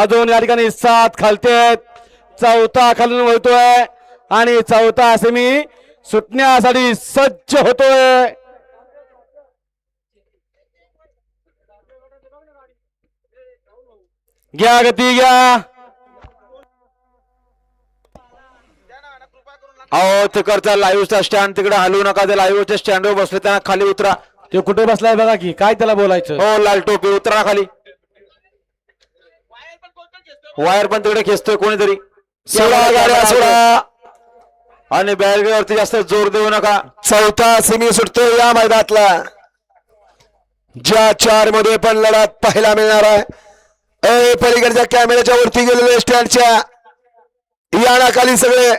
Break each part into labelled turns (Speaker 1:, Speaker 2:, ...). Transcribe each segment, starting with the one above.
Speaker 1: अजून या ठिकाणी 7 खालतेत, चौथा खालून वळतोय आणि चौथा सेमी सुटण्यासाठी सज्ज होतोय. घ्या गती घ्या. अहो तिकडचा लाईव्हचा स्टँड तिकडे हलवू नका. त्या लाईव्हच्या स्टँडवर बसले त्यांना खाली उतरा. ते कुठे बसलाय बघा की, काय त्याला बोलायचं. हो लाल टोपी उतरा खाली. वायर पण तिकडे खेचतोय कोणीतरी. सोडा आणि बॅलगेवरती जास्त जोर देऊ नका.
Speaker 2: चौथा सेमी सुटतोय या मैदानातला. ज्या 4 मध्ये पण लढत पाहायला मिळणार आहे. पलीकडच्या कॅमेऱ्याच्या वरती गेलेले स्टँडच्या या खाली सगळे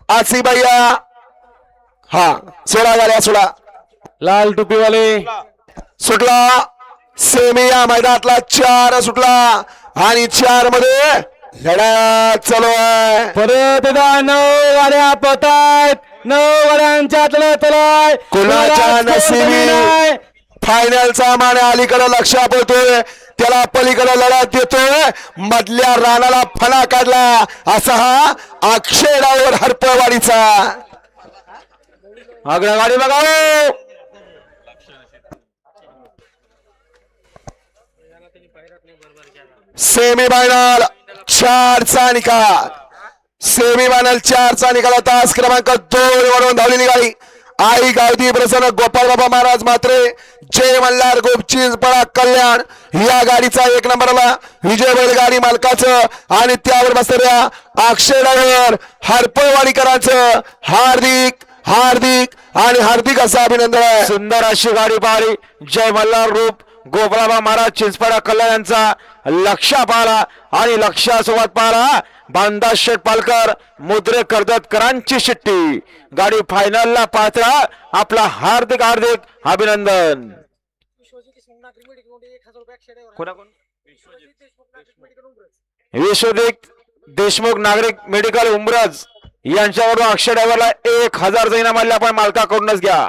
Speaker 2: आसिबाईया. हा सोडा गाड्या सोडा.
Speaker 1: लाल टोपीवाले
Speaker 2: सुटला सेमी या मैदानातला. 4 सुटला आणि 4 मध्ये लढत चालू आहे.
Speaker 1: परत 9 गाड्या पळतायत. 9 गाड्यांच्या तलाय
Speaker 2: कोणाच्या नशिबी फायनलचा मान अलीकडे लक्ष पडतोय. त्याला पलीकडे लढत देतोय. मधल्या रानाला फणा काढला असा हा अक्षय डावर हरपळवाडीचा.
Speaker 1: गाडी बघा.
Speaker 2: सेमी फायनल 4चा निकाल. सेमी फायनल 4चा निकाल. तास क्रमांक 2 वरून धावलेली गाडी आई गावदी प्रसन्न गोपाळ बाबा महाराज मात्रे जय मल्हार गोपचिंचपळा कल्याण या गाडीचा 1 नंबरला विजय बैलगाडी मालकाचं आणि त्यावर बसलेल्या अक्षय डायव्हर हरपळवाडीकरांचं हार्दिक हार्दिक आणि हार्दिक असं अभिनंदन आहे.
Speaker 1: सुंदर अशी गाडी पाहिली. जय मल्हार रूप गोपाळबा महाराज चिंचपाडा कल्याण यांचा लक्षा पाहला आणि लक्षासोबत पाहला बांधा शेठ पालकर मुद्रे कर्जतकरांची शिट्टी. गाडी फायनलला पात्र. आपला हार्दिक हार्दिक अभिनंदन. विश्वजित देशमुख नागरिक मेडिकल उमरज यांच्यावरून अक्षय ड्रायव्हरला 1000 इनाम आपण मालकाकडूनच घ्या.